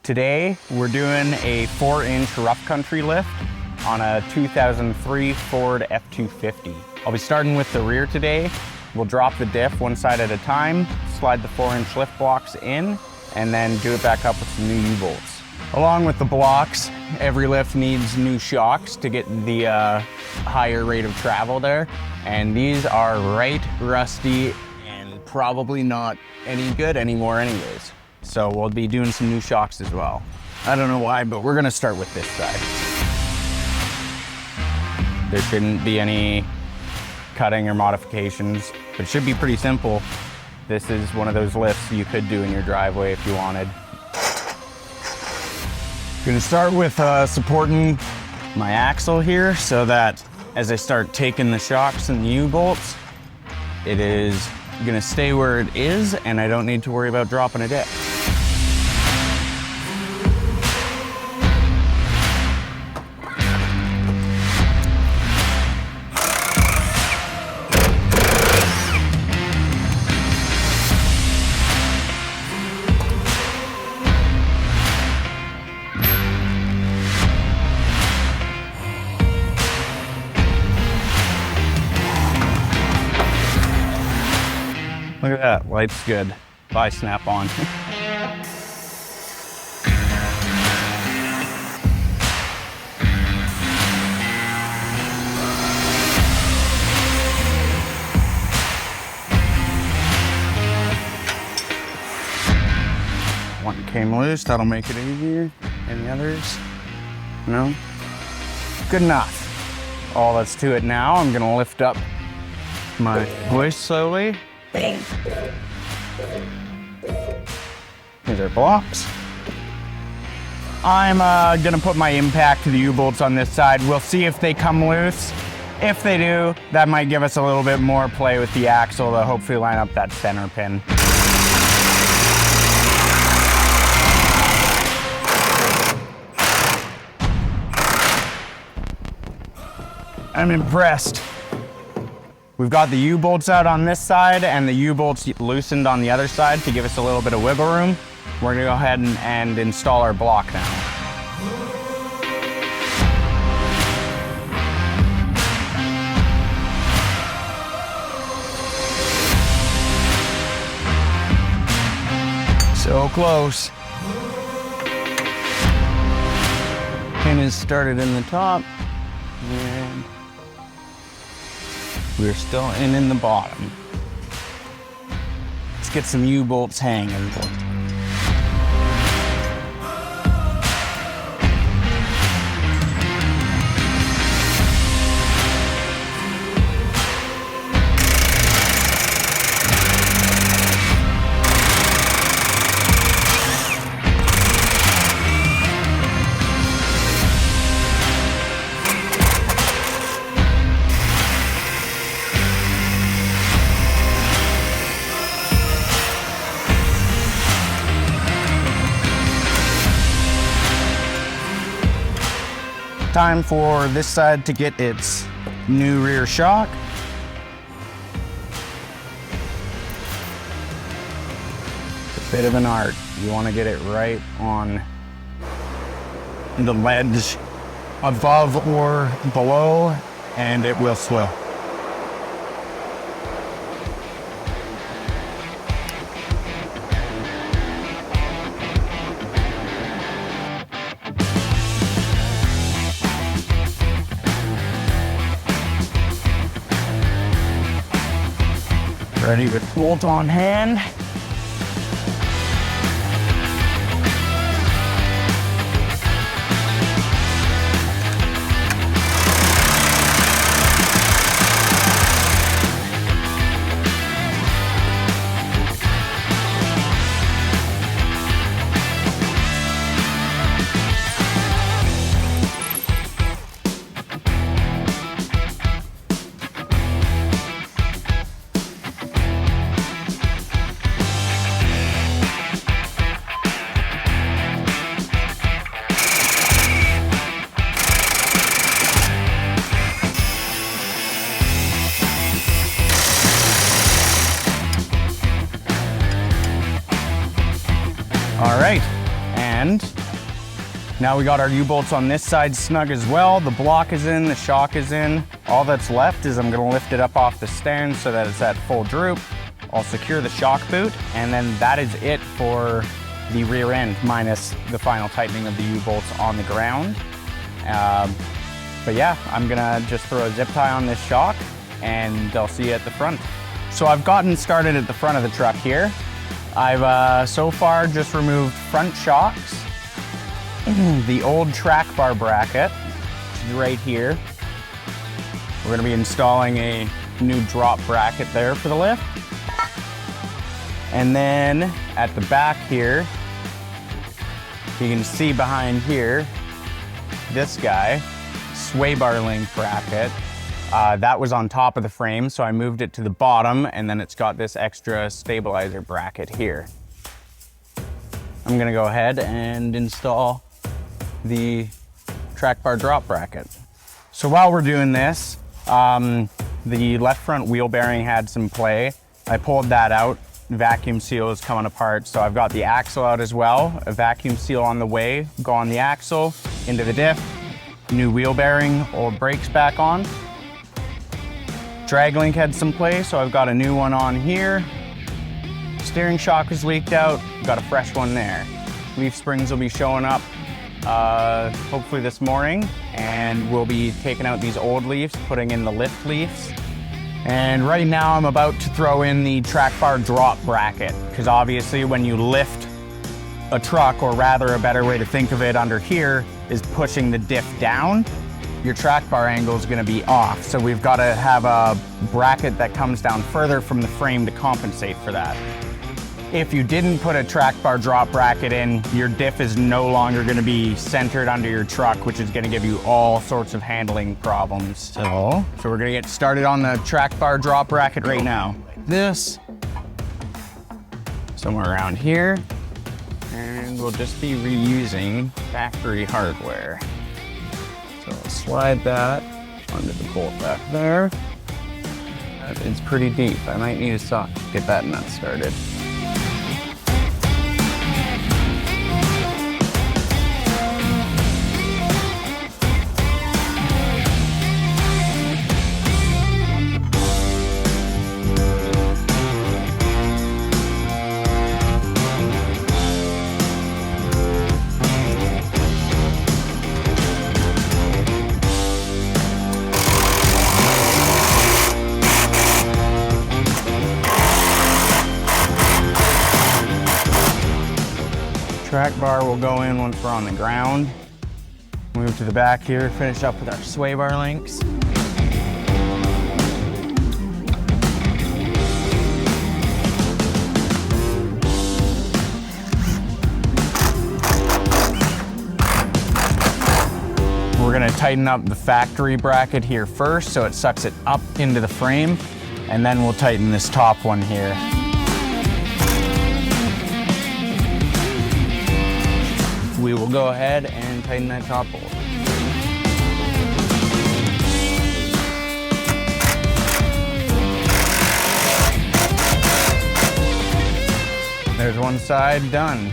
Today, we're doing a 4-inch rough country lift on a 2003 Ford F-250. I'll be starting with the rear today. We'll drop the diff one side at a time, slide the 4-inch lift blocks in, and then do it back up with some new U-bolts. Along with the blocks, every lift needs new shocks to get the higher rate of travel there. And these are right rusty and probably not any good anymore anyways. So we'll be doing some new shocks as well. I don't know why, but we're gonna start with this side. There shouldn't be any cutting or modifications, but it should be pretty simple. This is one of those lifts you could do in your driveway if you wanted. Gonna start with supporting my axle here so that as I start taking the shocks and the U-bolts, it is gonna stay where it is and I don't need to worry about dropping it in. Look at that, light's good. Bye, Snap-on. One came loose, that'll make it easier. Any others? No? Good enough. All that's to it now, I'm gonna lift up my hoist slowly. Here's our blocks. I'm gonna put my impact to the U-bolts on this side. We'll see if they come loose. If they do, that might give us a little bit more play with the axle to hopefully line up that center pin. I'm impressed. We've got the U-bolts out on this side and the U-bolts loosened on the other side to give us a little bit of wiggle room. We're gonna go ahead and install our block now. So close. Pin is started in the top and we're still in the bottom. Let's get some U-bolts hanging. Time for this side to get its new rear shock. It's a bit of an art. You want to get it right on the ledge above or below, and it will swivel. Ready with bolt on hand. And now we got our U-bolts on this side snug as well. The block is in, the shock is in. All that's left is I'm gonna lift it up off the stand so that it's at full droop. I'll secure the shock boot, and then that is it for the rear end, minus the final tightening of the U-bolts on the ground. But yeah, I'm gonna just throw a zip tie on this shock and I'll see you at the front. So I've gotten started at the front of the truck here. I've so far just removed front shocks, the old track bar bracket, which is right here. We're gonna be installing a new drop bracket there for the lift. And then at the back here, you can see behind here, this guy, sway bar link bracket. That was on top of the frame, so I moved it to the bottom, and then it's got this extra stabilizer bracket here. I'm gonna go ahead and install the track bar drop bracket. So while we're doing this, the left front wheel bearing had some play. I pulled that out. Vacuum seal is coming apart, so I've got the axle out as well. A vacuum seal on the way, go on the axle, into the diff, new wheel bearing, old brakes back on. Drag link had some play, so I've got a new one on here. Steering shock was leaked out, got a fresh one there. Leaf springs will be showing up hopefully this morning, and we'll be taking out these old leaves, putting in the lift leaves. And right now I'm about to throw in the track bar drop bracket, because obviously when you lift a truck, or rather a better way to think of it under here is pushing the diff down, your track bar angle is going to be off. So we've got to have a bracket that comes down further from the frame to compensate for that. If you didn't put a track bar drop bracket in, your diff is no longer going to be centered under your truck, which is going to give you all sorts of handling problems. So we're going to get started on the track bar drop bracket right now. Like this, somewhere around here, and we'll just be reusing factory hardware. So I'll slide that onto the bolt back there. That is pretty deep. I might need a sock to get that nut started. Track bar will go in once we're on the ground. Move to the back here, finish up with our sway bar links. We're gonna tighten up the factory bracket here first so it sucks it up into the frame, and then we'll tighten this top one here. We will go ahead and tighten that top bolt. There's one side done.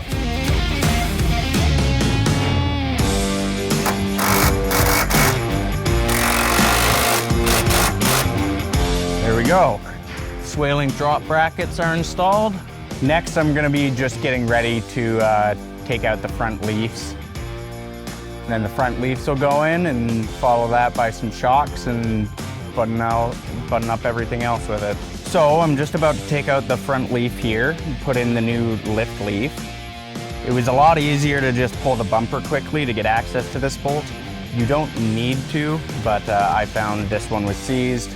There we go. Sway link drop brackets are installed. Next, I'm gonna be just getting ready to take out the front leaves. And then the front leaves will go in, and follow that by some shocks and button up everything else with it. So I'm just about to take out the front leaf here and put in the new lift leaf. It was a lot easier to just pull the bumper quickly to get access to this bolt. You don't need to, but I found this one was seized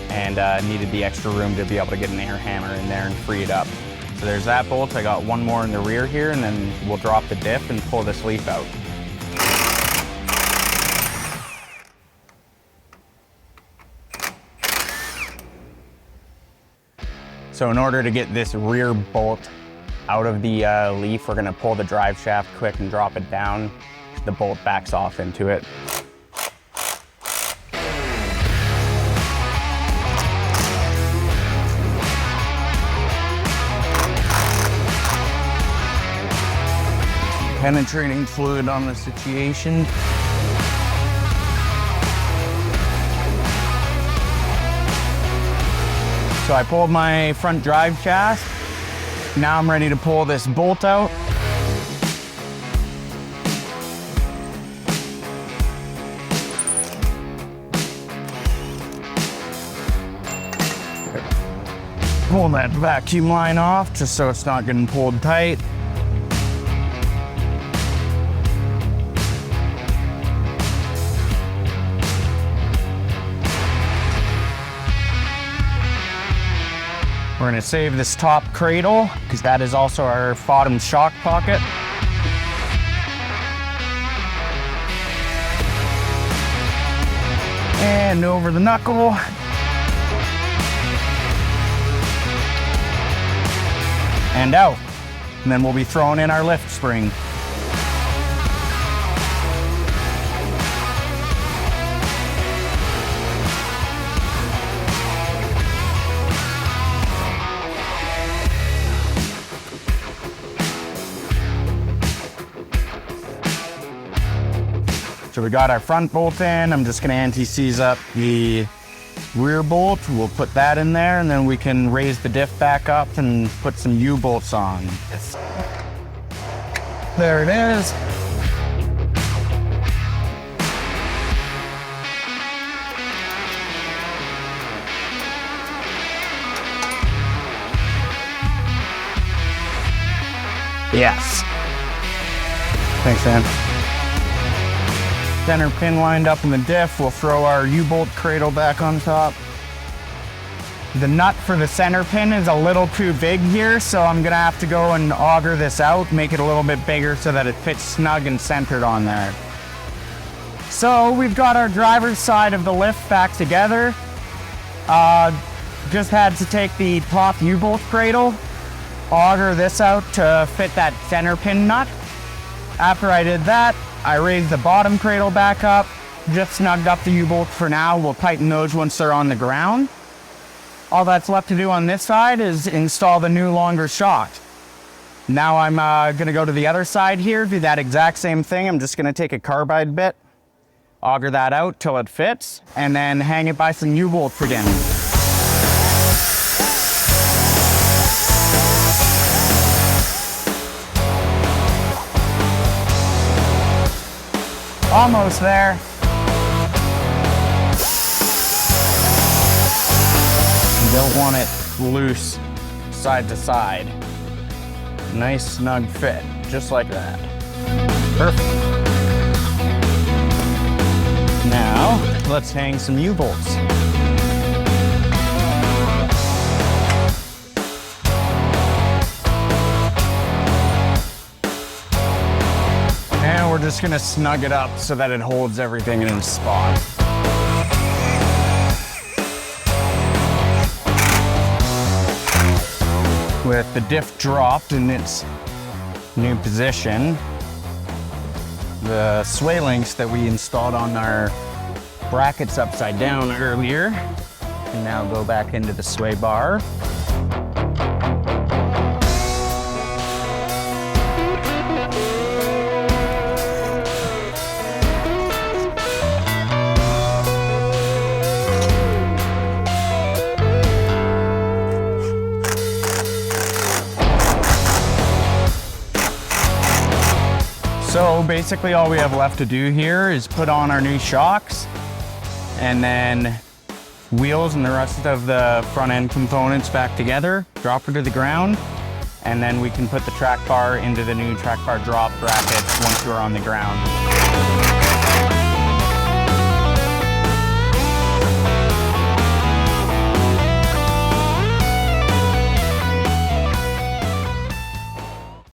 and needed the extra room to be able to get an air hammer in there and free it up. So there's that bolt. I got one more in the rear here, and then we'll drop the diff and pull this leaf out. So in order to get this rear bolt out of the leaf, we're gonna pull the drive shaft quick and drop it down. The bolt backs off into it. penetrating fluid on the situation. So I pulled my front drive shaft. Now I'm ready to pull this bolt out. Pull that vacuum line off just so it's not getting pulled tight. We're gonna save this top cradle because that is also our bottom shock pocket. And over the knuckle. And out. And then we'll be throwing in our lift spring. So we got our front bolt in. I'm just gonna anti-seize up the rear bolt. We'll put that in there and then we can raise the diff back up and put some U-bolts on. There it is. Yes. Thanks, man. Center pin lined up in the diff. We'll throw our U-bolt cradle back on top. The nut for the center pin is a little too big here, so I'm gonna have to go and auger this out, make it a little bit bigger so that it fits snug and centered on there. So we've got our driver's side of the lift back together. Just had to take the top U-bolt cradle, auger this out to fit that center pin nut. After I did that, I raised the bottom cradle back up, just snugged up the U-bolts for now. We'll tighten those once they're on the ground. All that's left to do on this side is install the new longer shock. Now I'm gonna go to the other side here, do that exact same thing. I'm just gonna take a carbide bit, auger that out till it fits, and then hang it by some U-bolts again. Almost there. You don't want it loose side to side. Nice snug fit, just like that. Perfect. Now, let's hang some U-bolts. We're just gonna snug it up so that it holds everything in its spot. With the diff dropped in its new position, the sway links that we installed on our brackets upside down earlier can now go back into the sway bar. So basically all we have left to do here is put on our new shocks and then wheels and the rest of the front end components back together, drop her to the ground, and then we can put the track bar into the new track bar drop brackets once we're on the ground.